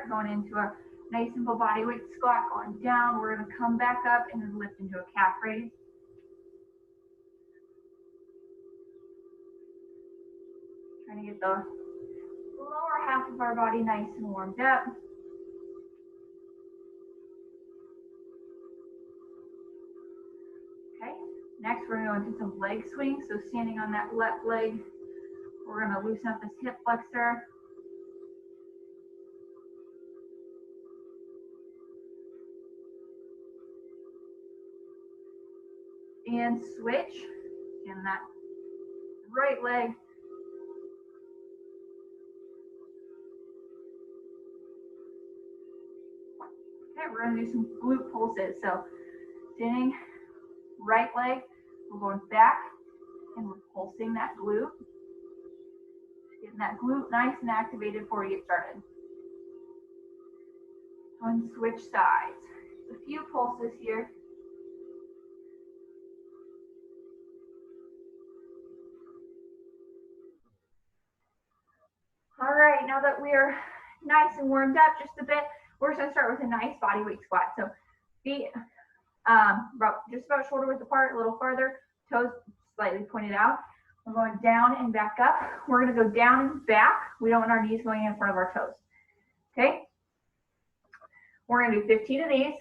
start going into a nice simple body weight squat, going down. We're gonna come back up and then lift into a calf raise. Trying to get the lower half of our body nice and warmed up. Okay, next we're gonna go into some leg swings. So standing on that left leg, we're gonna loosen up this hip flexor. And switch, and that right leg. Okay, we're gonna do some glute pulses. So standing right leg, we're going back and we're pulsing that glute. Getting that glute nice and activated before we get started. And switch sides. A few pulses here. All right, now that we are nice and warmed up just a bit, we're just gonna start with a nice body weight squat. So feet just about shoulder width apart, a little farther, toes slightly pointed out. We're going down and back up. We're gonna go down and back. We don't want our knees going in front of our toes, okay? We're gonna do 15 of these.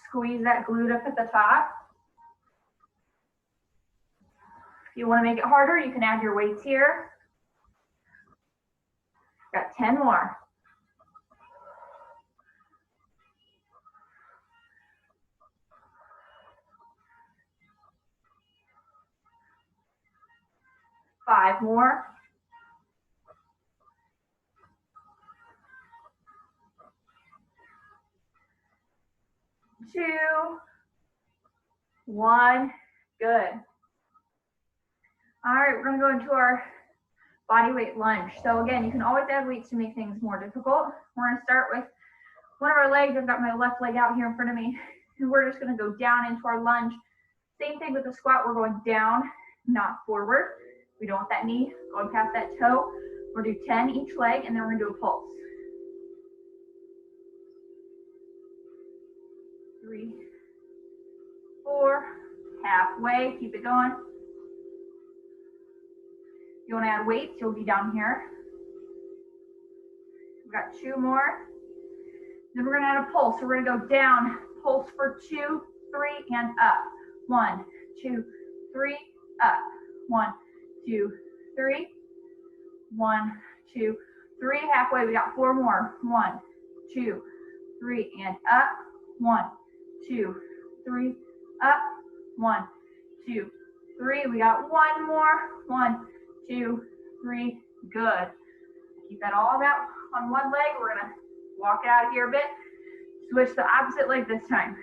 Squeeze that glute up at the top. If you wanna make it harder, you can add your weights here. Got 10 more. Five more. 2, 1, good. All right, we're gonna go into our body weight lunge. So again, you can always add weights to make things more difficult. We're gonna start with one of our legs. I've got my left leg out here in front of me, and we're just gonna go down into our lunge. Same thing with the squat, we're going down, not forward. We don't want that knee going past that toe. We're gonna do 10 each leg, and then we're gonna do a pulse. 3, 4, halfway, keep it going. If you want to add weights, you'll be down here. We've got 2 more. Then we're going to add a pulse. So we're going to go down, pulse for 2, 3, and up. 1, 2, 3, up. 1, 2, 3. 1, 2, 3. Halfway, we got 4 more. 1, 2, 3, and up. 1, 2, 3, up. 1, 2, 3. We got 1 more. 1, 2, 3. Good. Keep that all out on one leg. We're gonna walk it out of here a bit. Switch the opposite leg this time.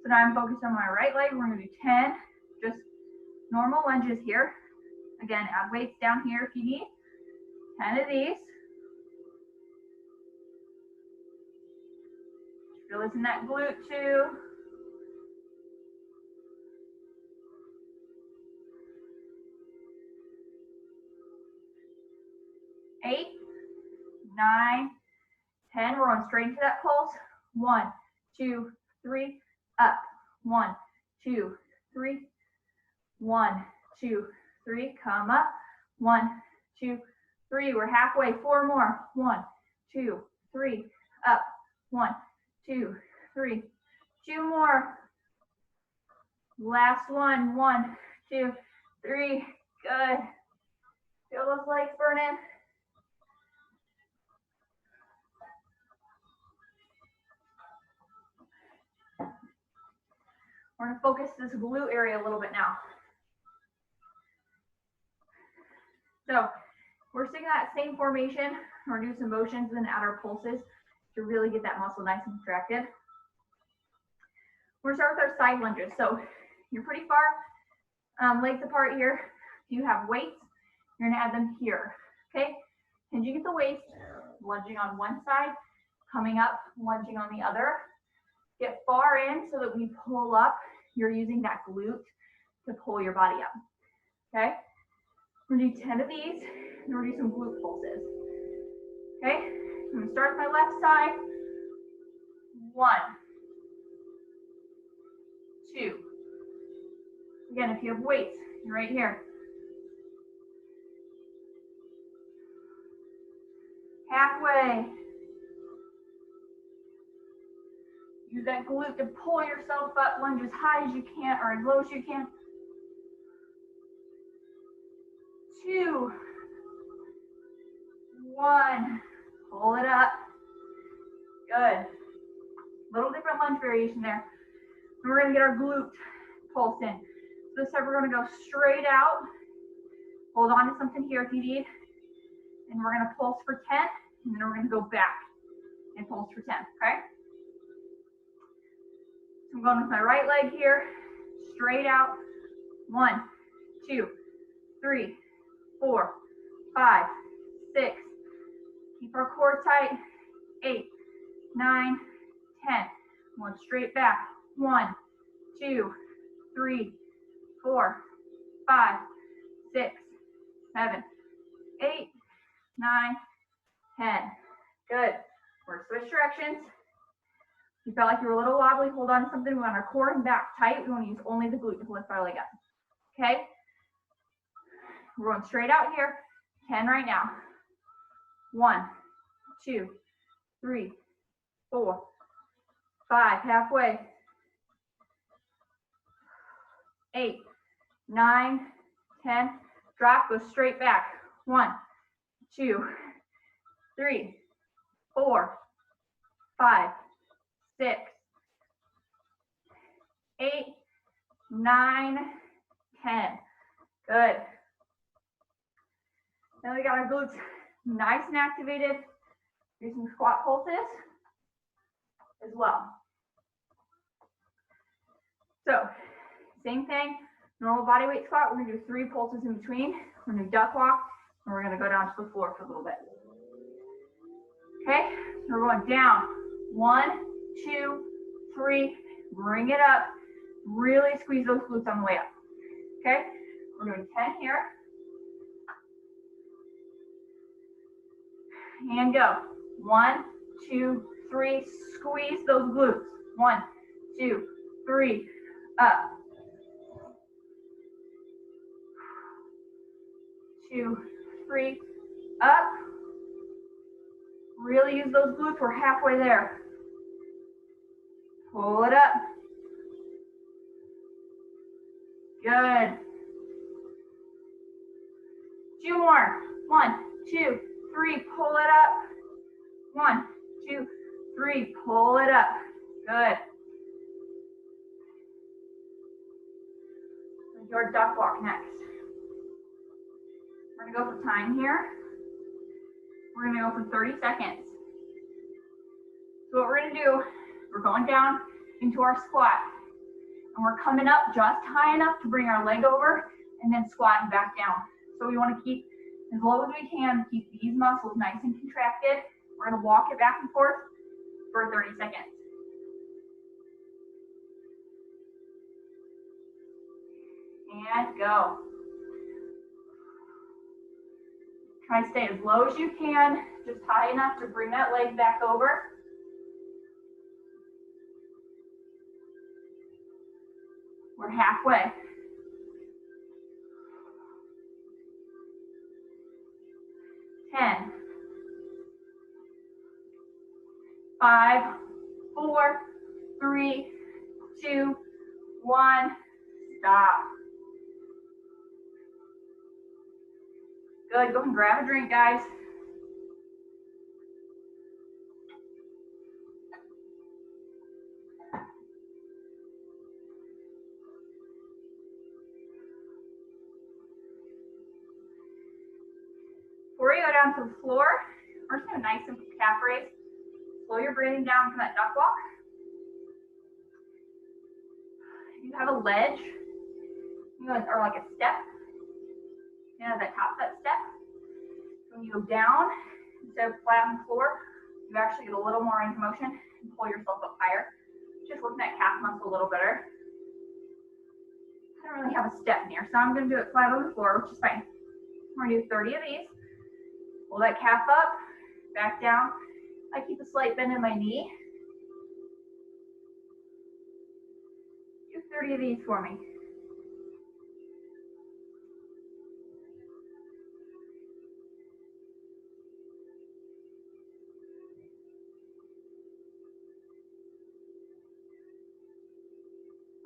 So now I'm focused on my right leg. We're gonna do 10, just normal lunges here. Again, add weights down here if you need. 10 of these. Feel this in that glute too. 8, 9, 10. We're going straight into that pulse. 1, 2, 3, up. 1, 2, 3. 1, 2, 3. Come up. 1, 2, 3. We're halfway. 4 more. 1, 2, 3. Up. 1, 2, 3. 2 more. Last one. 1, 2, 3. Good. Feel those legs burning. We're going to focus this glute area a little bit now. So we're sticking that same formation. We're going to do some motions and add our pulses to really get that muscle nice and contracted. We're going to start with our side lunges. So you're pretty far legs apart here. If you have weights, you're going to add them here. Okay? And you get the weights lunging on one side, coming up, lunging on the other. Get far in so that when you pull up, you're using that glute to pull your body up, okay? We're gonna do 10 of these, and we're gonna do some glute pulses. Okay, I'm gonna start with my left side. 1, 2. Again, if you have weights, you're right here. Halfway. Use that glute to pull yourself up, lunge as high as you can or as low as you can. 2, 1, pull it up. Good. Little different lunge variation there. And we're gonna get our glute pulse in. So this time we're gonna go straight out. Hold on to something here if you need. And we're gonna pulse for 10, and then we're gonna go back and pulse for 10, okay? So I'm going with my right leg here, straight out. 1, 2, 3, 4, 5, 6. Keep our core tight. 8, 9, 10. Going straight back. 1, 2, 3, 4, 5, 6, 7, 8, 9, 10. Good. We're switch directions. If you felt like you were a little wobbly, hold on to something. We want our core and back tight. We want to use only the glute to lift our leg up. Okay? We're going straight out here. 10 right now. 1, 2, 3, 4, 5. Halfway. 8, 9, 10. Drop, go straight back. 1, 2, 3, 4, 5, 6, 8, 9, 10. Good. Now we got our glutes nice and activated. Do some squat pulses as well. So, same thing, normal body weight squat. We're gonna do 3 pulses in between. We're gonna do duck walk, and we're gonna go down to the floor for a little bit. Okay, so we're going down. 1, 2, 3, bring it up. Really squeeze those glutes on the way up. Okay, we're doing 10 here. And go. 1, 2, 3, squeeze those glutes. 1, 2, 3, up. 2, 3, up. Really use those glutes. We're halfway there. Pull it up. Good. 2 more. 1, 2, 3, pull it up. 1, 2, 3, pull it up. Good. Your duck walk next. We're gonna go for time here. We're gonna go for 30 seconds. So what we're gonna do, we're going down into our squat. And we're coming up just high enough to bring our leg over and then squatting back down. So we wanna keep as low as we can, keep these muscles nice and contracted. We're gonna walk it back and forth for 30 seconds. And go. Try to stay as low as you can, just high enough to bring that leg back over. We're halfway. 10, 5, 4, 3, 2, 1, stop. Good, go and grab a drink, guys. Before you go down to the floor, we're just gonna nice simple calf raise. Slow your breathing down for that duck walk. If you have a ledge, or like a step, that top step. When you go down, instead of flat on the floor, you actually get a little more range of motion and pull yourself up higher. Just working that calf muscle a little better. I don't really have a step in here, so I'm gonna do it flat on the floor, which is fine. We're gonna do 30 of these. Pull that calf up, back down. I keep a slight bend in my knee. Do 30 of these for me.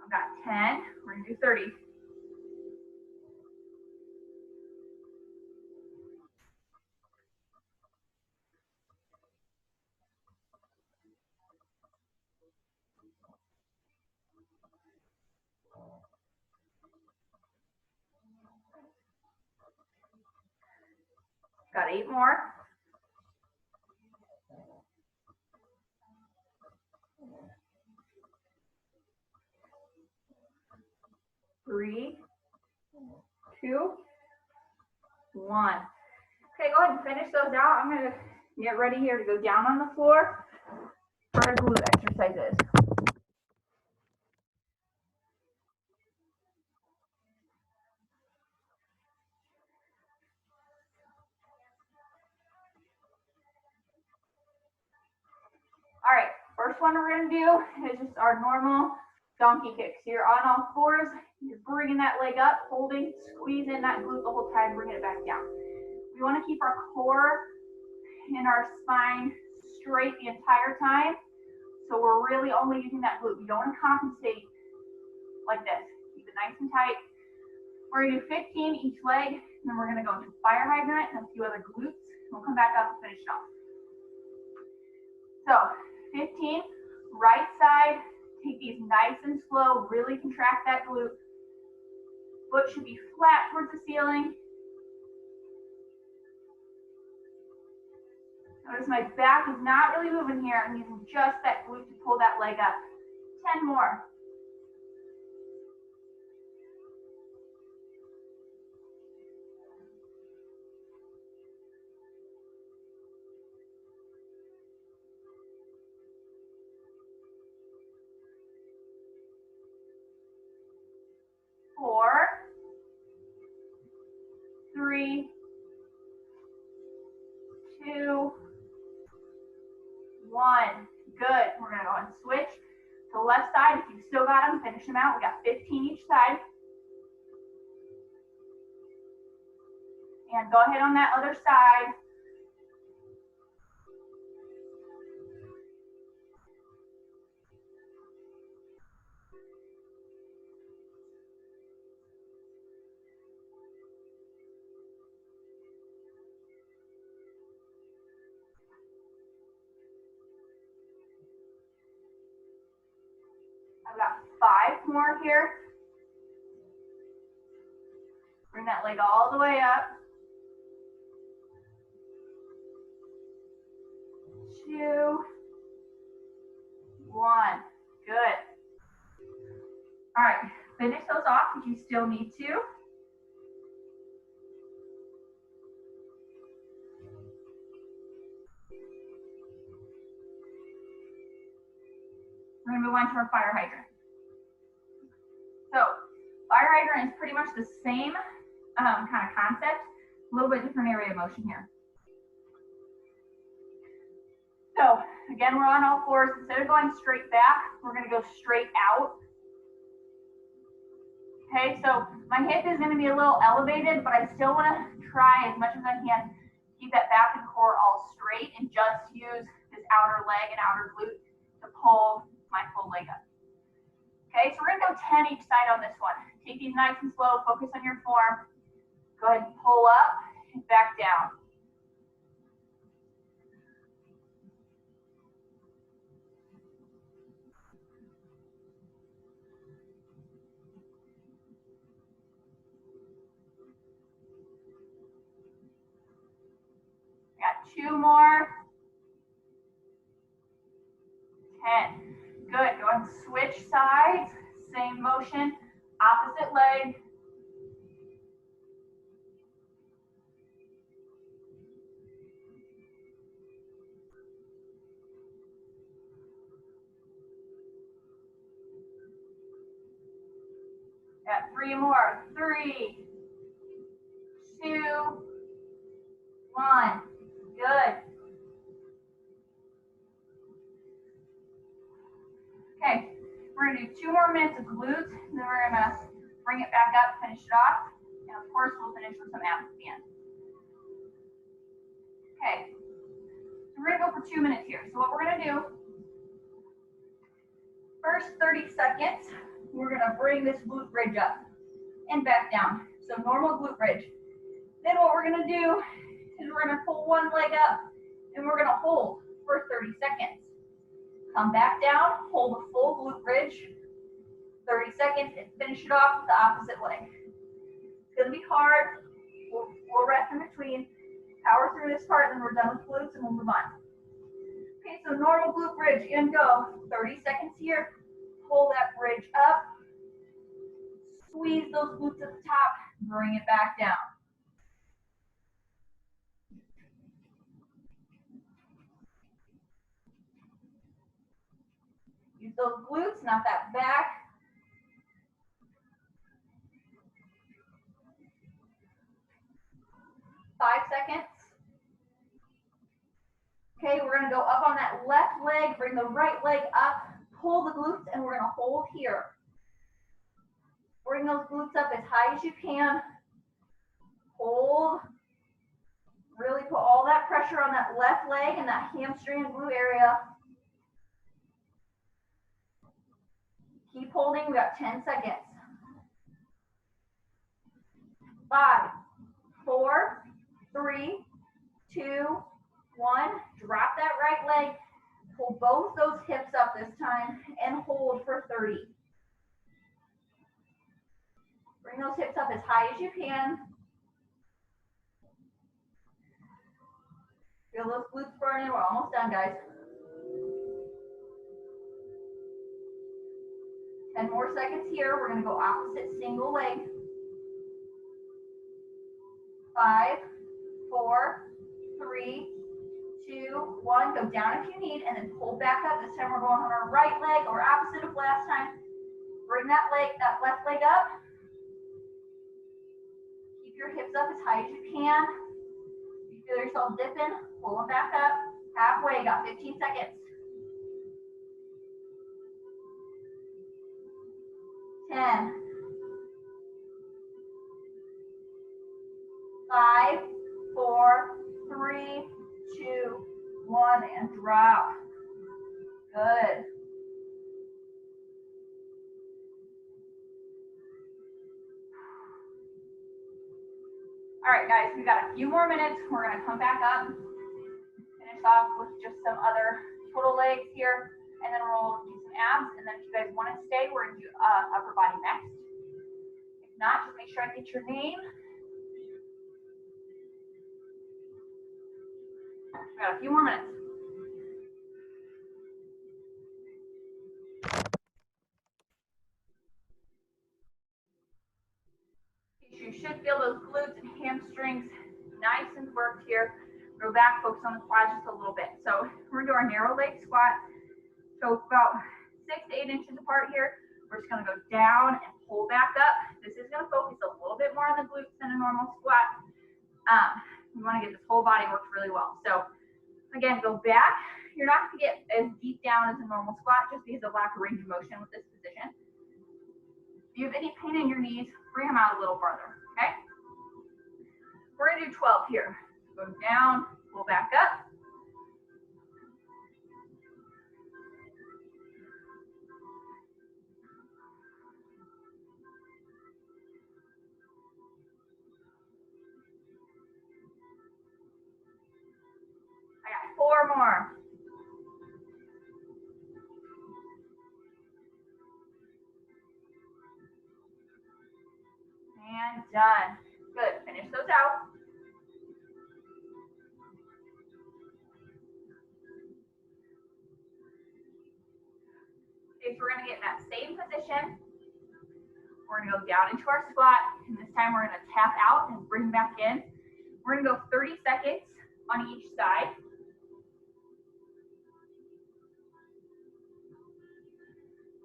I've got 10, we're gonna do 30. Got 8 more. Three, 2, 1. Okay, go ahead and finish those out. I'm gonna get ready here to go down on the floor for our glute exercises. All right, first one we're gonna do is just our normal donkey kicks. You're on all fours, you're bringing that leg up, holding, squeezing that glute the whole time, bringing it back down. We wanna keep our core and our spine straight the entire time. So we're really only using that glute. We don't wanna compensate like this. Keep it nice and tight. We're gonna do 15 each leg, and then we're gonna go into fire hydrant and a few other glutes. We'll come back up and finish it off. So 15, right side, take these nice and slow, really contract that glute. Foot should be flat towards the ceiling. Notice my back is not really moving here. I'm using just that glute to pull that leg up. 10 more. Four, 3, 2, 1. Good. We're going to go and switch to the left side. If you've still got them, finish them out. We got 15 each side. And go ahead on that other side. I've got 5 more here. Bring that leg all the way up. 2, 1. Good. All right, finish those off if you still need to. We're gonna move on to our fire hydrant. So fire hydrant is pretty much the same kind of concept, a little bit different area of motion here. So again, we're on all fours. Instead of going straight back, we're gonna go straight out. Okay, so my hip is gonna be a little elevated, but I still wanna try as much as I can keep that back and core all straight and just use this outer leg and outer glute to pull my full leg up. Okay, so we're gonna go 10 each side on this one. Take these nice and slow, focus on your form. Go ahead and pull up and back down. Got 2 more. 10. Good. Go ahead and switch sides. Same motion. Opposite leg. Got 3 more. 3, 2, on. Good. Okay, we're gonna do 2 more minutes of glutes, and then we're gonna bring it back up, finish it off, and of course we'll finish with some abs at the end. Okay, so we're gonna go for 2 minutes here. So what we're gonna do, first 30 seconds, we're gonna bring this glute bridge up and back down. So normal glute bridge. Then what we're gonna do is we're gonna pull one leg up and we're gonna hold for 30 seconds. Come back down, hold a full glute bridge, 30 seconds, and finish it off with the opposite leg. It's gonna be hard. We'll rest in between, power through this part, and then we're done with glutes and we'll move on. Okay, so normal glute bridge, and go. 30 seconds here. Pull that bridge up. Squeeze those glutes at the top. Bring it back down. Use those glutes, not that back. Five seconds. Okay, we're gonna go up on that left leg, bring the right leg up, pull the glutes, and we're gonna hold here. Bring those glutes up as high as you can. Hold. Really put all that pressure on that left leg and that hamstring and glute area. Keep holding, we got 10 seconds. 5, 4, 3, 2, 1. Drop that right leg. Pull both those hips up this time and hold for 30. Bring those hips up as high as you can. Feel those glutes burning. We're almost done, guys. 10 more seconds here. We're going to go opposite single leg. 5, 4, 3, 2, 1. Go down if you need, and then pull back up. This time we're going on our right leg, or opposite of last time. Bring that left leg up. Keep your hips up as high as you can. If you feel yourself dipping, pull them back up. Halfway, got 15 seconds. 10, 5, 4, 3, 2, 1, and drop. Good. All right, guys, we got a few more minutes. We're gonna come back up, finish off with just some other total legs here, and then we'll do some abs. And then if you guys want to stay, we're gonna do upper body next. If not, just make sure I get your name. We got a few more minutes. You should feel those glutes and hamstrings nice and worked here. Go back, focus on the quads just a little bit. So we're gonna do our narrow leg squat. So about 6 to 8 inches apart here. We're just gonna go down and pull back up. This is gonna focus a little bit more on the glutes than a normal squat. We wanna get this whole body worked really well. So again, go back. You're not gonna get as deep down as a normal squat just because of lack of range of motion with this position. If you have any pain in your knees, bring them out a little farther, okay? We're gonna do 12 here. Go down, pull back up. I got 4 more. And done. Good, finish those out. Okay, so we're gonna get in that same position. We're gonna go down into our squat, and this time we're gonna tap out and bring back in. We're gonna go 30 seconds on each side.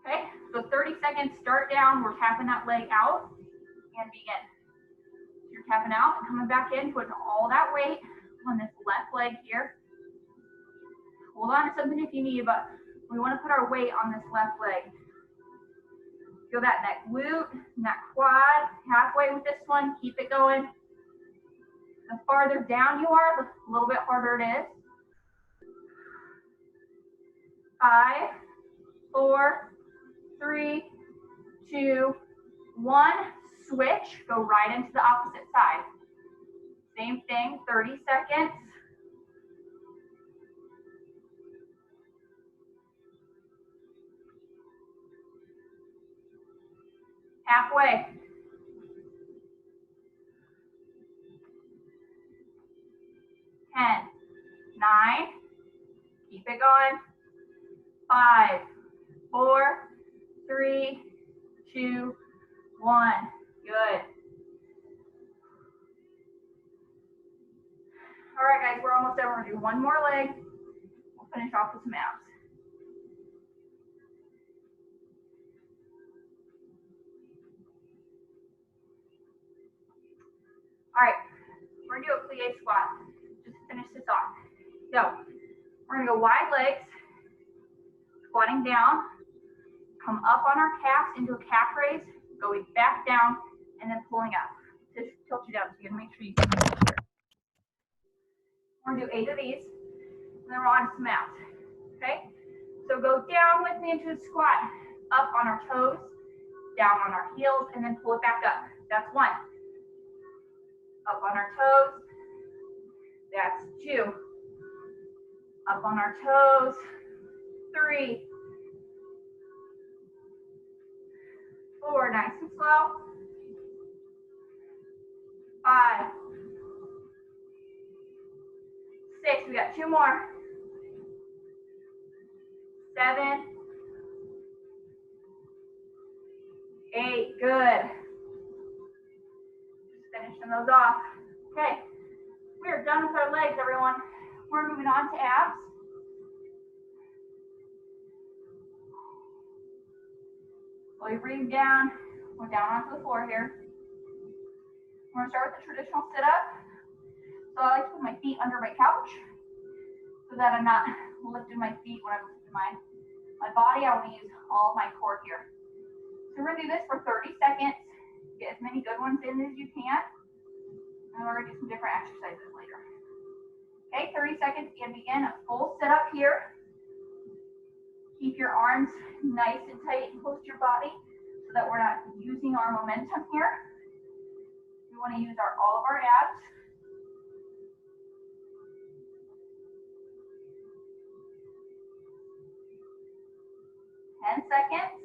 Okay, so 30 seconds, start down, we're tapping that leg out and begin. So you're tapping out and coming back in, putting all that weight, on this left leg here. Hold on to something if you need, but we want to put our weight on this left leg. Feel that glute and that quad. Halfway with this one. Keep it going. The farther down you are, the little bit harder it is. 5, 4, 3, 2, 1. Switch. Go right into the opposite side. Same thing, 30 seconds. Halfway. 10, 9, keep it going. 5, 4, 3, 2, 1. Good. All right, guys, we're almost done. We're gonna do one more leg. We'll finish off with some abs. All right, we're gonna do a plie squat. Just finish this off. So we're gonna go wide legs, squatting down, come up on our calves into a calf raise, going back down, and then pulling up. Just tilt you down, so you gotta make sure you can hold here. We're gonna do 8 of these, and then we're on some abs. Okay? So go down with me into a squat, up on our toes, down on our heels, and then pull it back up. That's 1. Up on our toes. That's 2. Up on our toes. 3. 4, nice and slow. 5. 6, we got 2 more. 7. 8, good. Just finishing those off. Okay, we are done with our legs, everyone. We're moving on to abs. Slowly breathe down. We're down onto the floor here. We're gonna start with the traditional sit-up. So I like to put my feet under my couch so that I'm not lifting my feet when I'm lifting my body. I want to use all my core here. So we're gonna do this for 30 seconds. Get as many good ones in as you can. And we're gonna do some different exercises later. Okay, 30 seconds and begin a full sit-up here. Keep your arms nice and tight and close to your body so that we're not using our momentum here. We want to use all of our abs. Seconds.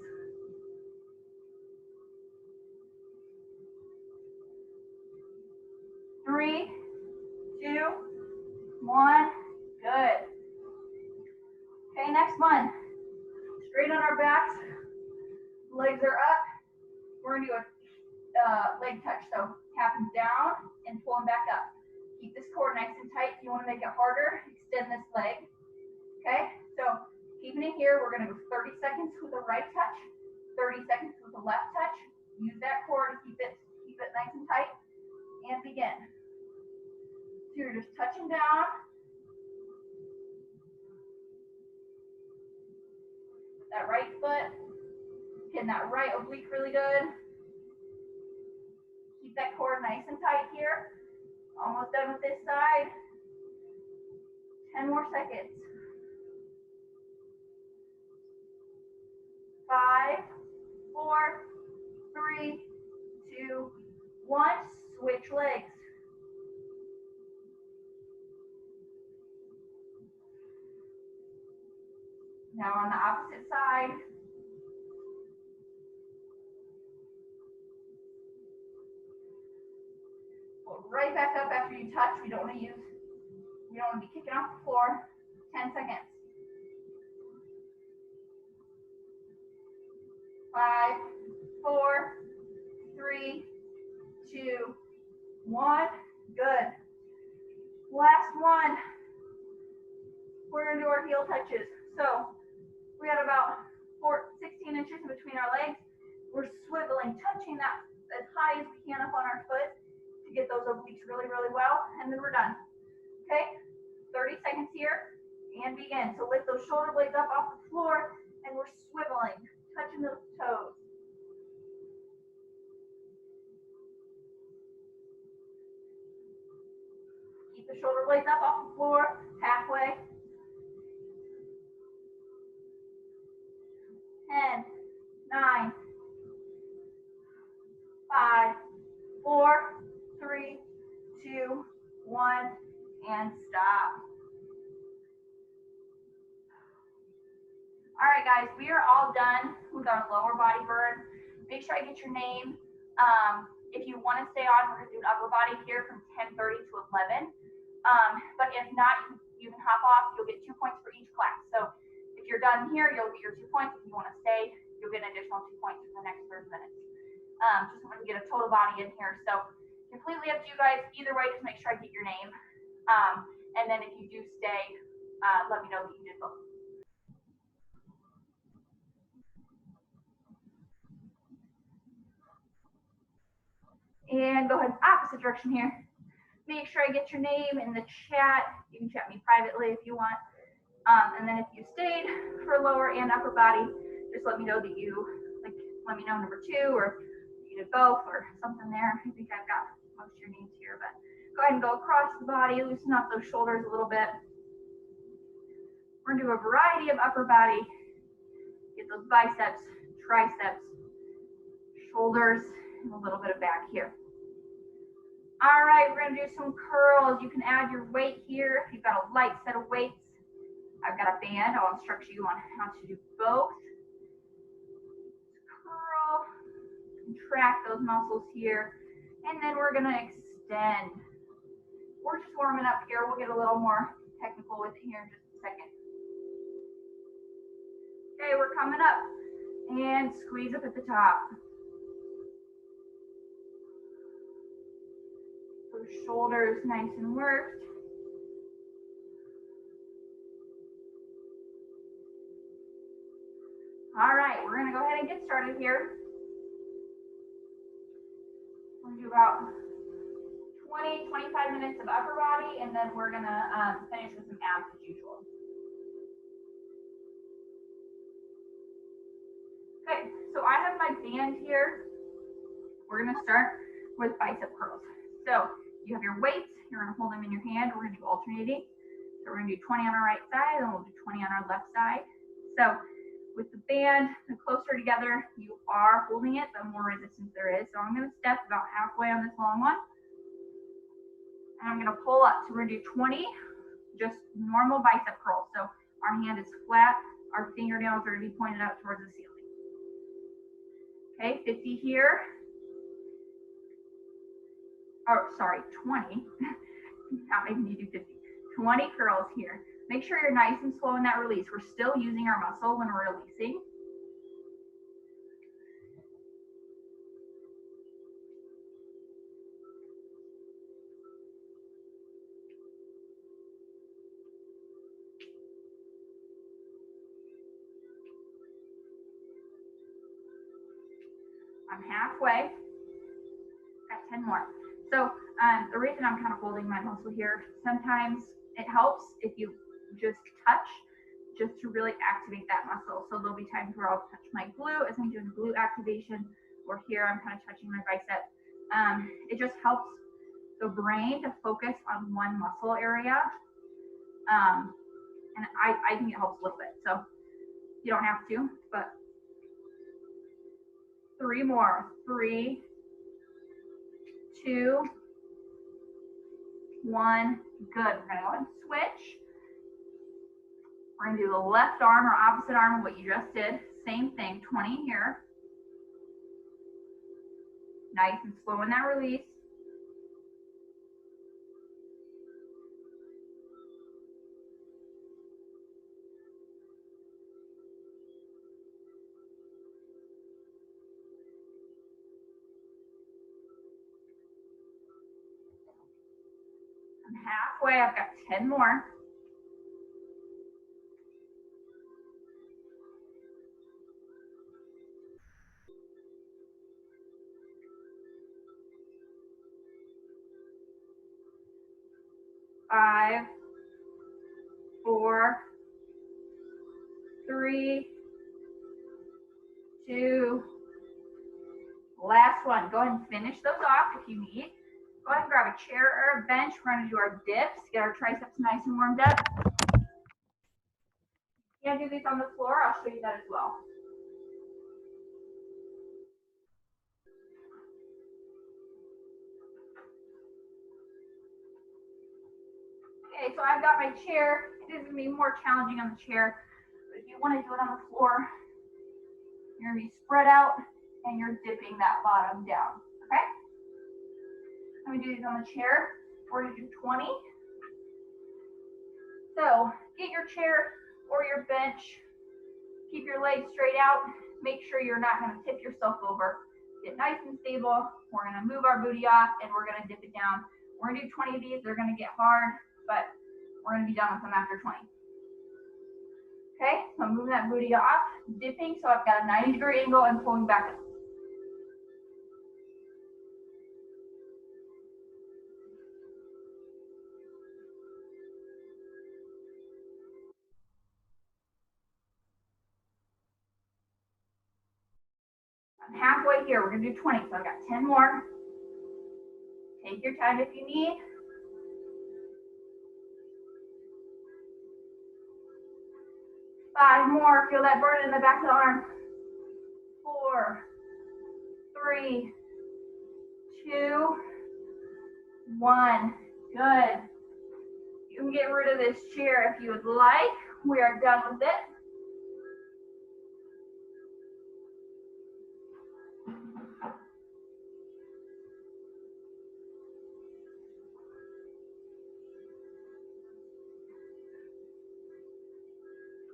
3, 2, 1. Good. Okay, next one. Straight on our backs. Legs are up. We're going to do a leg touch. So tapping down and pulling back up. Keep this core nice and tight. If you want to make it harder, extend this leg. Okay, so keeping it here, we're going to go 30 seconds with a right touch, 30 seconds with a left touch. Use that core to keep it nice and tight. And begin. So you're just touching down. That right foot. Getting that right oblique really good. Keep that core nice and tight here. Almost done with this side. 10 more seconds. 5, 4, 3, 2, 1. Switch legs. Now on the opposite side. Pull right back up after you touch. We don't want to be kicking off the floor. 10 seconds. 5, 4, 3, 2, 1. Good. Last one. We're going to do our heel touches. So we got about 16 inches in between our legs. We're swiveling, touching that as high as we can up on our foot to get those obliques really, really well. And then we're done. Okay, 30 seconds here, and begin. So lift those shoulder blades up off the floor, and we're swiveling, touching those toes. Keep the shoulder blades up off the floor, halfway. 10, 9, 5, 4, 3, 2, 1, and stop. All right, guys, we are all done with our lower body burn. Make sure I get your name. If you want to stay on, we're going to do an upper body here from 10:30 to 11. But if not, you can hop off. You'll get 2 points for each class. So if you're done here, you'll get your 2 points. If you want to stay, you'll get an additional 2 points for the next 30 minutes. Just want to get a total body in here. So completely up to you guys. Either way, just make sure I get your name. And then if you do stay, let me know that you did both. And go ahead, opposite direction here. Make sure I get your name in the chat. You can chat me privately if you want. And then if you stayed for lower and upper body, just let me know that you, let me know number 2 or you did both or something there. I think I've got most of your names here, but go ahead and go across the body, loosen up those shoulders a little bit. We're gonna do a variety of upper body. Get those biceps, triceps, shoulders, and a little bit of back here. All right, we're gonna do some curls. You can add your weight here. If you've got a light set of weights, I've got a band. I'll instruct you on how to do both. Curl, contract those muscles here, and then we're gonna extend. We're just warming up here. We'll get a little more technical with it here in just a second. Okay, we're coming up, and squeeze up at the top. Those shoulders nice and worked. All right, we're gonna go ahead and get started here. We're gonna do about 20, 25 minutes of upper body, and then we're gonna finish with some abs as usual. Okay, so I have my band here. We're gonna start with bicep curls. So you have your weights, you're gonna hold them in your hand. We're gonna do alternating. So we're gonna do 20 on our right side, and we'll do 20 on our left side. So with the band, the closer together you are holding it, the more resistance there is. So I'm gonna step about halfway on this long one. And I'm gonna pull up. So we're gonna do 20, just normal bicep curls. So our hand is flat, our fingernails are gonna be pointed out towards the ceiling. Okay, 50 here. Oh, sorry, 20. Not making you do 50. 20 curls here. Make sure you're nice and slow in that release. We're still using our muscle when we're releasing. I'm halfway. Got 10 more. So the reason I'm kind of holding my muscle here, sometimes it helps if you just touch, just to really activate that muscle. So there'll be times where I'll touch my glute as I'm doing glute activation, or here I'm kind of touching my bicep. It just helps the brain to focus on one muscle area. And I think it helps a little bit. So you don't have to, but 3 more. 3, 2, 1. Good. We're gonna go and switch. We're gonna do the left arm or opposite arm of what you just did. Same thing, 20 here. Nice and slow in that release. I'm halfway, I've got 10 more. 5, 4, 3, 2, last one. Go ahead and finish those off if you need. Go ahead and grab a chair or a bench. We're going to do our dips, get our triceps nice and warmed up. You can't do these on the floor. I'll show you that as well. Okay, so I've got my chair. It is going to be more challenging on the chair, but if you want to do it on the floor, you're going to be spread out and you're dipping that bottom down, okay? Let me do these on the chair. We're going to do 20. So get your chair or your bench. Keep your legs straight out. Make sure you're not going to tip yourself over. Get nice and stable. We're going to move our booty off and we're going to dip it down. We're going to do 20 of these. They're going to get hard, but we're going to be done with them after 20. Okay, so I'm moving that booty off, dipping, so I've got a 90-degree angle and pulling back up. I'm halfway here. We're going to do 20, so I've got 10 more. Take your time if you need. Five more. Feel that burn in the back of the arm. 4, 3, 2, 1. Good. You can get rid of this chair if you would like. We are done with it.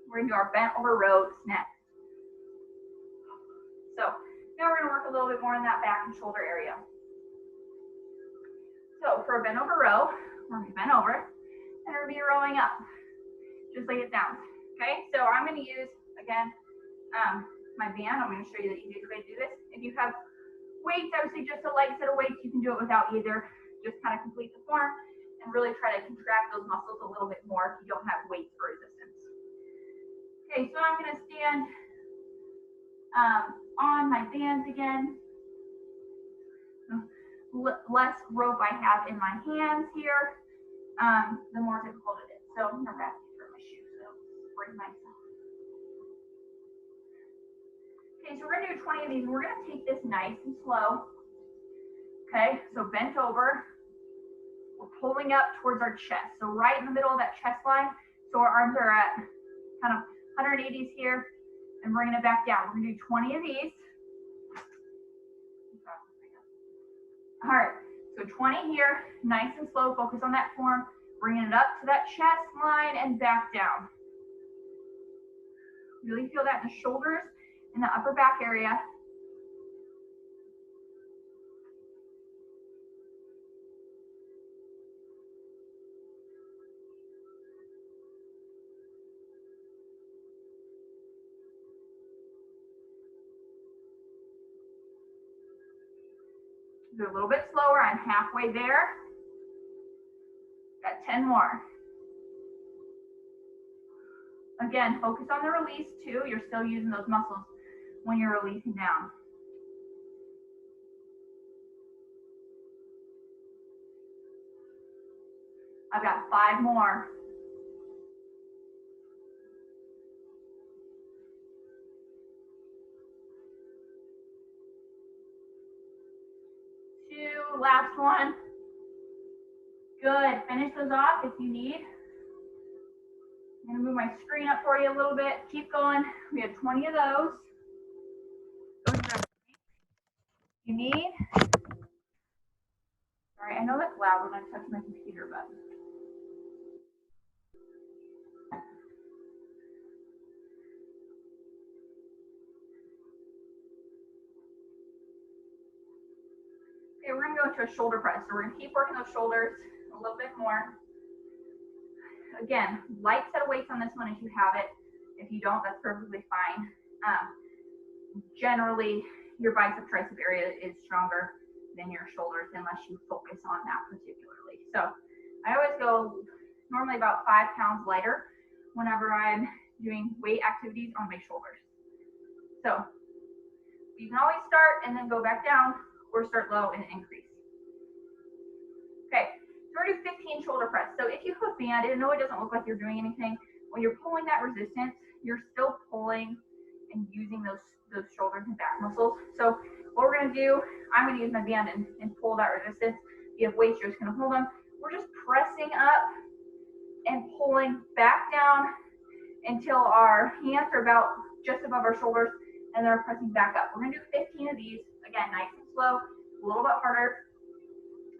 We're going to do our bent over rows next. So now we're going to work a little bit more in that back and shoulder area. So for a bent over row, we're going to bend over and we're going to be rowing up, just like it sounds. Okay, so I'm going to use, again, my band. I'm going to show you the easiest way to do this. If you have weights, I would suggest a light set of weights. You can do it without either. Just kind of complete the form and really try to contract those muscles a little bit more if you don't have weights for resistance. Okay, so I'm going to stand on my bands again. Less rope I have in my hands here, the more difficult it is. So I'm going to wrap these for my shoes so break myself. Okay, so we're going to do 20 of these. We're going to take this nice and slow. Okay, so bent over. We're pulling up towards our chest. So right in the middle of that chest line. So our arms are at kind of 180s here and bringing it back down. We're going to do 20 of these. All right, so 20 here, nice and slow, focus on that form, bringing it up to that chest line and back down. Really feel that in the shoulders and the upper back area. Do a little bit slower. I'm halfway there. Got 10 more. Again, focus on the release too. You're still using those muscles when you're releasing down. I've got 5 more. Last one. Good. Finish those off if you need. I'm going to move my screen up for you a little bit. Keep going. We have 20 of those. You need. Sorry, I know that's loud when I touch my computer, but. Okay, we're going to go into a shoulder press. So we're going to keep working those shoulders a little bit more. Again, light set of weights on this one if you have it. If you don't, that's perfectly fine. Generally, your bicep tricep area is stronger than your shoulders unless you focus on that particularly. So I always go normally about 5 pounds lighter whenever I'm doing weight activities on my shoulders. So you can always start and then go back down or start low and increase. Okay, so we're gonna do 15 shoulder press. So if you have a band, I know it doesn't look like you're doing anything. When you're pulling that resistance, you're still pulling and using those shoulders and back muscles. So what we're gonna do, I'm gonna use my band and pull that resistance. If you have weights, you're just gonna hold them. We're just pressing up and pulling back down until our hands are about just above our shoulders, and then we're pressing back up. We're gonna do 15 of these, again, nice and slow, a little bit harder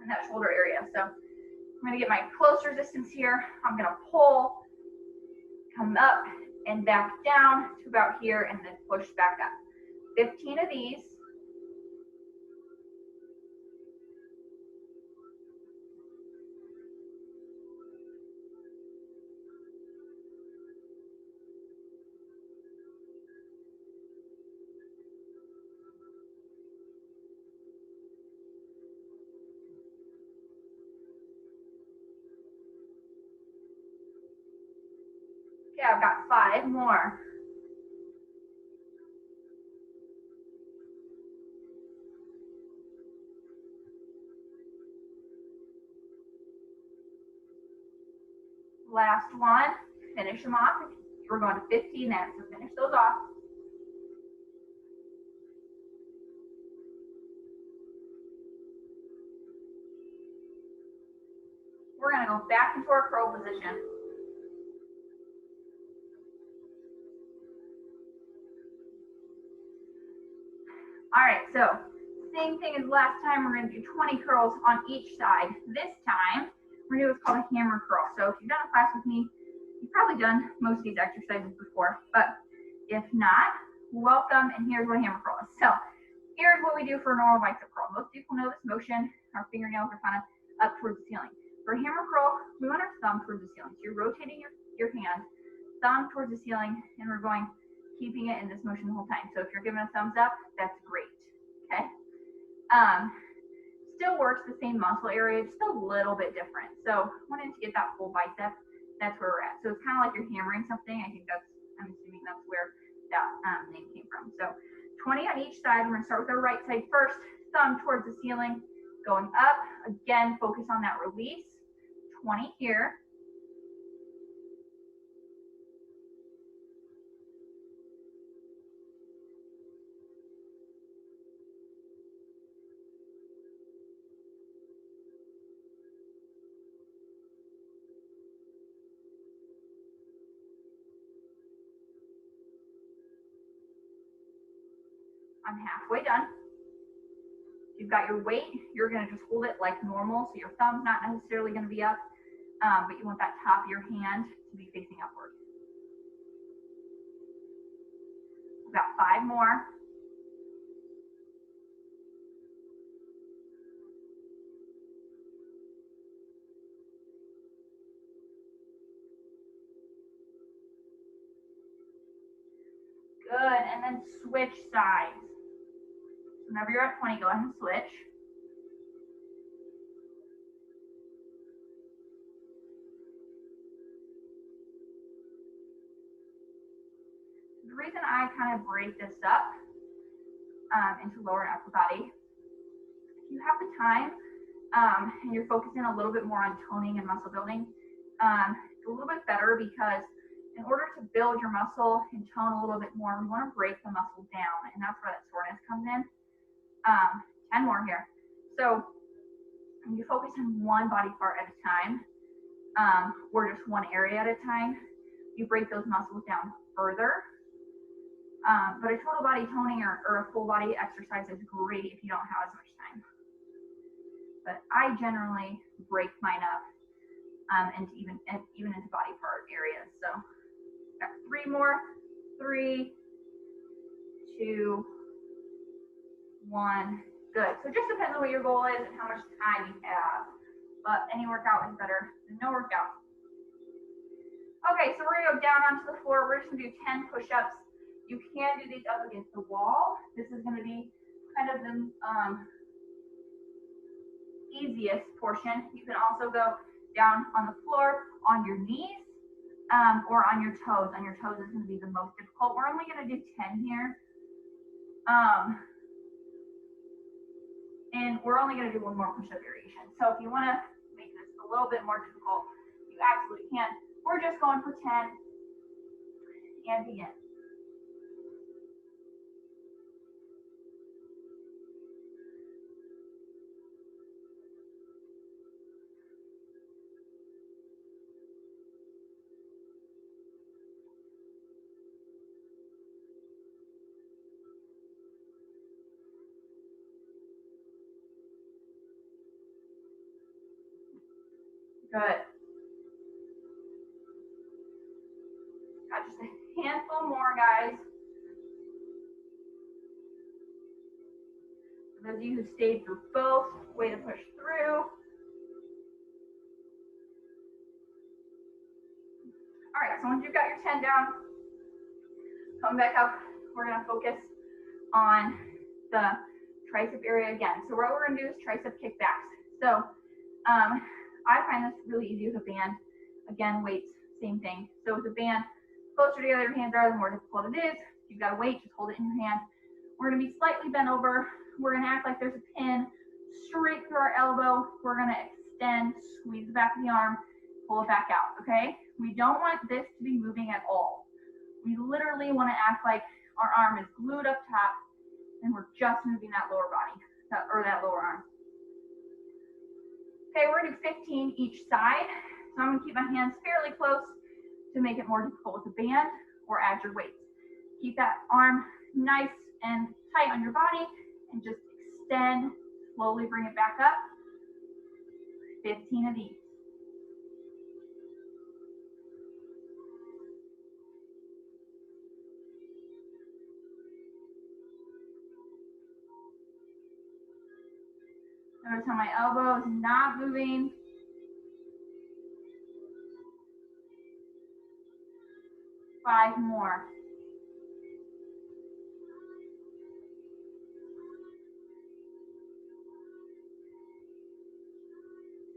in that shoulder area. So I'm gonna get my close resistance here. I'm gonna pull, come up and back down to about here, and then push back up. 15 of these. Okay, I've got 5 more. Last one, finish them off. We're going to 15 then, so finish those off. We're gonna go back into our curl position. All right, so same thing as last time. We're gonna do 20 curls on each side. This time, we're gonna do what's called a hammer curl. So if you've done a class with me, you've probably done most of these exercises before, but if not, welcome, and here's what a hammer curl is. So here's what we do for a normal bicep curl. Most people know this motion. Our fingernails are kind of up towards the ceiling. For a hammer curl, we want our thumb towards the ceiling. So you're rotating your hand, thumb towards the ceiling, and we're going, keeping it in this motion the whole time. So if you're giving a thumbs up, that's great, okay? Still works the same muscle area, just a little bit different. So wanting to get that full bicep, that's where we're at. So it's kind of like you're hammering something. I think that's, I'm assuming that's where that name came from. So 20 on each side. We're gonna start with our right side first, thumb towards the ceiling, going up. Again, focus on that release. 20 here. I'm halfway done. You've got your weight, you're gonna just hold it like normal, so your thumb's not necessarily gonna be up, but you want that top of your hand to be facing upward. We've got 5 more. Good, and then switch sides. Whenever you're at 20, go ahead and switch. The reason I kind of break this up into lower and upper body, if you have the time and you're focusing a little bit more on toning and muscle building, it's a little bit better, because in order to build your muscle and tone a little bit more, we want to break the muscle down, and that's where that soreness comes in. 10 more here. So you focus on one body part at a time, or just one area at a time. You break those muscles down further. But a total body toning or a full body exercise is great if you don't have as much time. But I generally break mine up into even into body part areas. So got 3 more. 3, 2, 1. Good. So it just depends on what your goal is and how much time you have. But any workout is better than no workout. Okay, so we're gonna go down onto the floor. We're just gonna do 10 push-ups. You can do these up against the wall. This is gonna be kind of the easiest portion. You can also go down on the floor on your knees or on your toes. On your toes is going to be the most difficult. We're only going to do 10 here. And we're only going to do one more push-up variation. So if you want to make this a little bit more difficult, you absolutely can. We're just going for 10 and begin. Good. Got just a handful more, guys. For those of you who stayed through both, way to push through. All right, so once you've got your 10 down, come back up. We're gonna focus on the tricep area again. So what we're gonna do is tricep kickbacks. So I find this really easy with a band. Again, weights, same thing. So with a band, closer together your hands are, the more difficult it is. If you've got a weight, just hold it in your hand. We're gonna be slightly bent over. We're gonna act like there's a pin straight through our elbow. We're gonna extend, squeeze the back of the arm, pull it back out, okay? We don't want this to be moving at all. We literally wanna act like our arm is glued up top and we're just moving that lower body, or that lower arm. Okay, we're gonna do 15 each side. So I'm gonna keep my hands fairly close to make it more difficult with the band or add your weights. Keep that arm nice and tight on your body and just extend, slowly bring it back up. 15 of these. Notice how my elbow is not moving. Five more.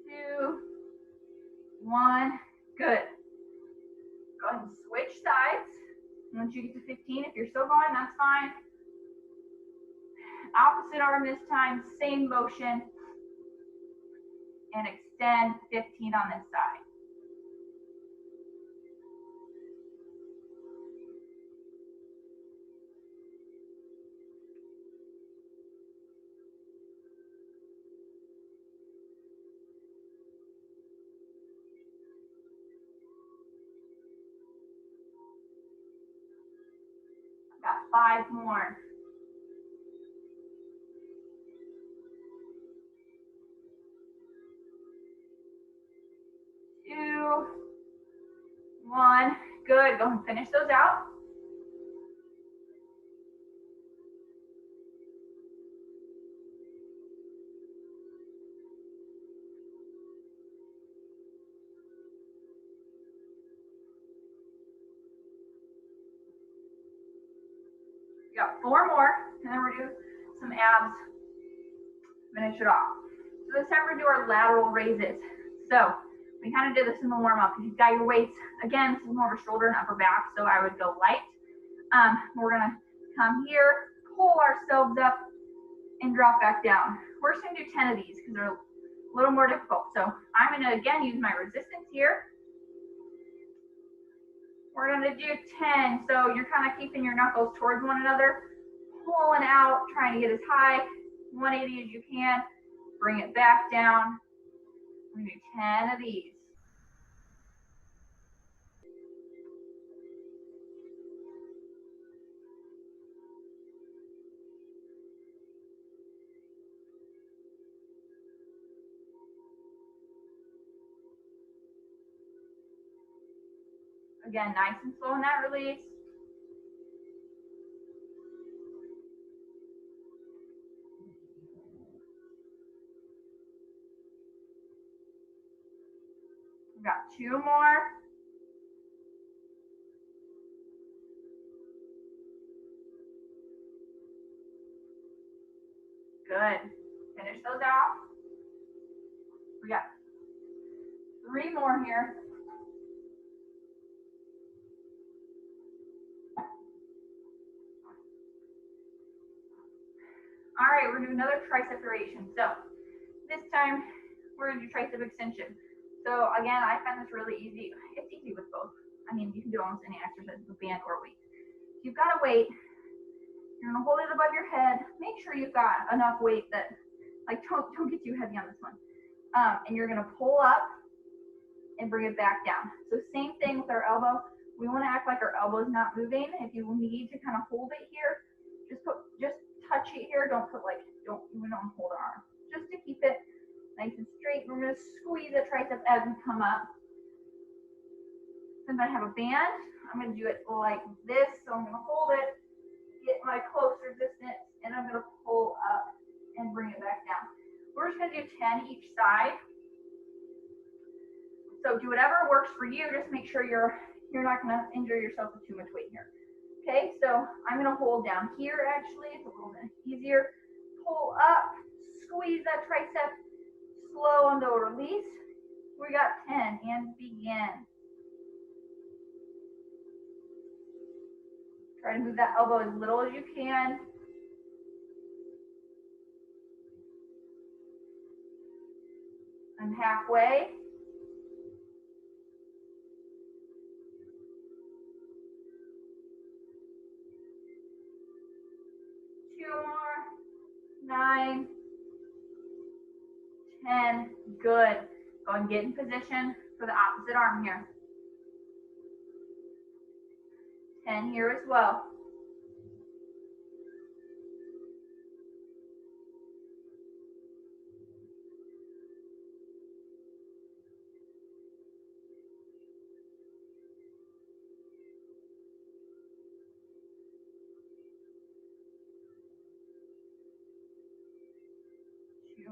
Two, one, good. Go ahead and switch sides. Once you get to 15, if you're still going, that's fine. Opposite arm this time, same motion. And extend 15 on this side. Got 5 more. Two, one, good. Go and finish those out. We got 4 more, and then we're gonna do some abs. Finish it off. So this time we're gonna do our lateral raises. So we kind of did this in the warm up. If you've got your weights, again, this is more of a shoulder and upper back, so I would go light. We're gonna come here, pull ourselves up, and drop back down. We're just gonna do 10 of these because they're a little more difficult. So I'm gonna again use my resistance here. We're gonna do 10. So you're kind of keeping your knuckles towards one another, pulling out, trying to get as high 180 as you can. Bring it back down. We're gonna do 10 of these. Again, nice and slow in that release. We've got 2 more. Good. Finish those out. We got 3 more here. All right, we're gonna do another tricep variation. So this time we're gonna do tricep extension. So again, I find this really easy. It's easy with both. I mean, you can do almost any exercise with band or weight. If you've got a weight, you're gonna hold it above your head. Make sure you've got enough weight that, like, don't get too heavy on this one. And you're gonna pull up and bring it back down. So same thing with our elbow. We wanna act like our elbow is not moving. If you need to kind of hold it here, just touch it here. Don't even hold our arm. Just to keep it nice and straight. We're gonna squeeze the tricep as we come up. Since I have a band, I'm gonna do it like this. So I'm gonna hold it, get my close resistance, and I'm gonna pull up and bring it back down. We're just gonna do 10 each side. So do whatever works for you. Just make sure you're not gonna injure yourself with too much weight here. Okay, so I'm gonna hold down here actually. It's a little bit easier. Pull up, squeeze that tricep, slow on the release. We got 10 and begin. Try to move that elbow as little as you can. I'm halfway. More, 9, 10, good. Go and get in position for the opposite arm here. 10 here as well.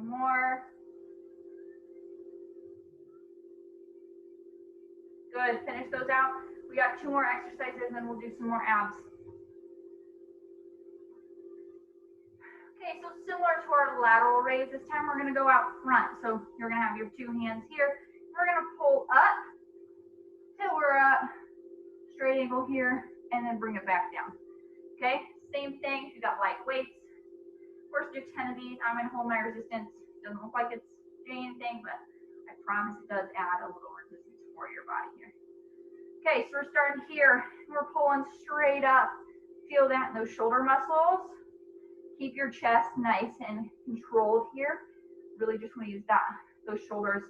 More. Good, finish those out. We got 2 more exercises and we'll do some more abs. Okay, so similar to our lateral raise, this time we're gonna go out front. So you're gonna have your 2 hands here. We're gonna pull up till we're at straight angle here and then bring it back down. Okay, same thing, if you got light weights. First do 10 of these. I'm gonna hold my resistance. Doesn't look like it's doing anything, but I promise it does add a little resistance for your body here. Okay, so we're starting here. We're pulling straight up. Feel that in those shoulder muscles. Keep your chest nice and controlled here. Really just want to use those shoulders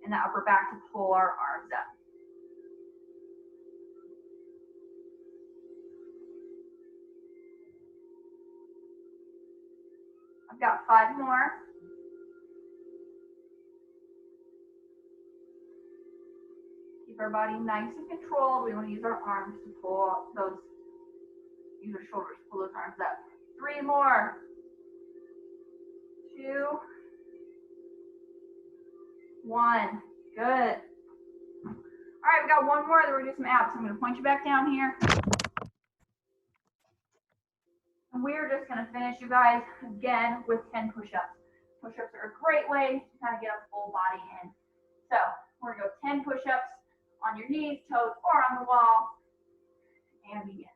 and the upper back to pull our arms up. I've got 5 more. Keep our body nice and controlled. We want to use our arms to pull those, use our shoulders to pull those arms up. 3 more. 2, 1. Good. All right, we got 1 more. Then we're gonna do some abs. I'm gonna point you back down here. And we're just gonna finish, you guys, again with 10 push-ups. Push-ups are a great way to kind of get a full body in. So we're gonna go 10 push-ups on your knees, toes, or on the wall, and begin.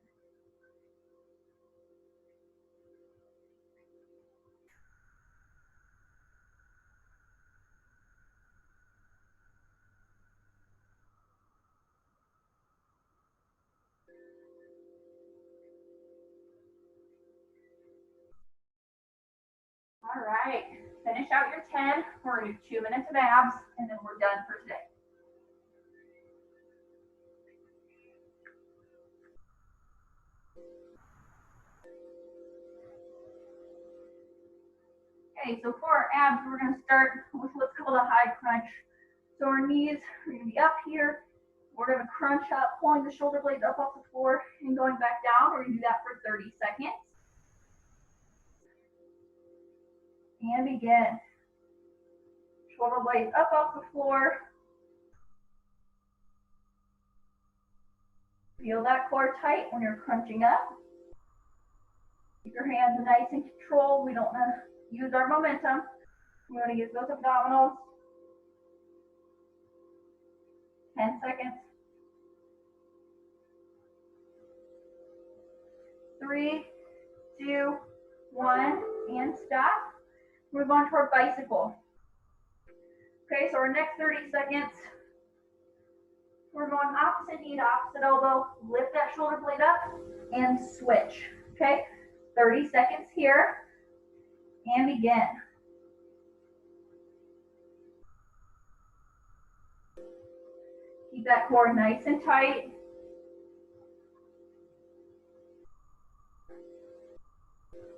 All right, finish out your 10. We're gonna do 2 minutes of abs, and then we're done for today. Okay, so for our abs, we're gonna start with what's called a high crunch. So our knees are gonna be up here. We're gonna crunch up, pulling the shoulder blades up off the floor and going back down. We're gonna do that for 30 seconds. And begin. Shoulder blades up off the floor. Feel that core tight when you're crunching up. Keep your hands nice and controlled. We don't want to use our momentum. We want to use those abdominals. 10 seconds. 3, 2, 1, and stop. Move on to our bicycle. Okay, so our next 30 seconds, we're going opposite knee to opposite elbow, lift that shoulder blade up, and switch. Okay, 30 seconds here, and begin. Keep that core nice and tight.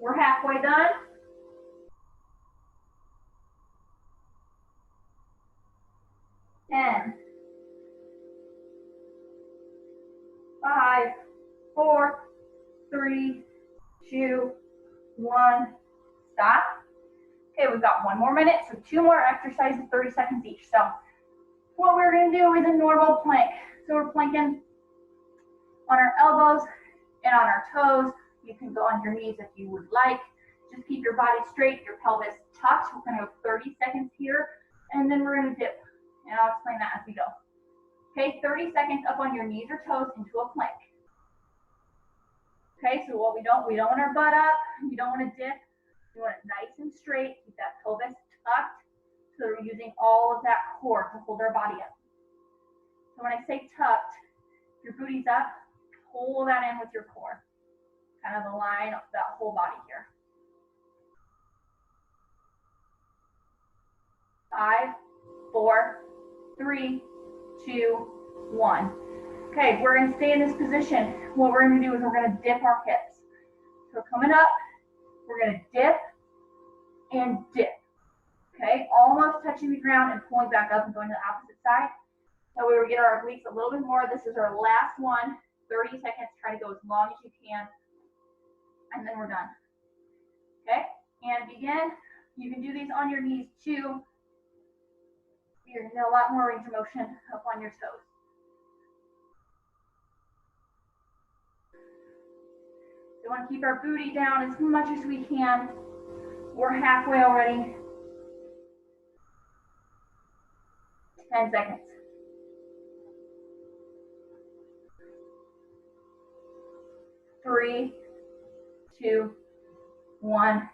We're halfway done. Ten, 5, 4, 3, 2, 1, stop. Okay, we've got 1 more minute, so 2 more exercises, 30 seconds each. So what we're gonna do is a normal plank. So we're planking on our elbows and on our toes. You can go on your knees if you would like. Just keep your body straight, your pelvis tucked. We're gonna go 30 seconds here, and then we're gonna dip. And I'll explain that as we go. Okay, 30 seconds up on your knees or toes into a plank. Okay, so what we don't want our butt up, we don't want to dip. We want it nice and straight, keep that pelvis tucked, so we're using all of that core to hold our body up. So when I say tucked, if your booty's up, pull that in with your core. Kind of align that whole body here. 5, 4, 3, 2, 1. Okay, we're gonna stay in this position. What we're gonna do is we're gonna dip our hips. So we're coming up, we're gonna dip and dip. Okay, almost touching the ground and pulling back up and going to the opposite side. That way we get our obliques a little bit more. This is our last one, 30 seconds. Try to go as long as you can. And then we're done. Okay, and begin. You can do these on your knees too. You're gonna get a lot more range of motion up on your toes. We want to keep our booty down as much as we can. We're halfway already. 10 seconds. 3, 2, 1,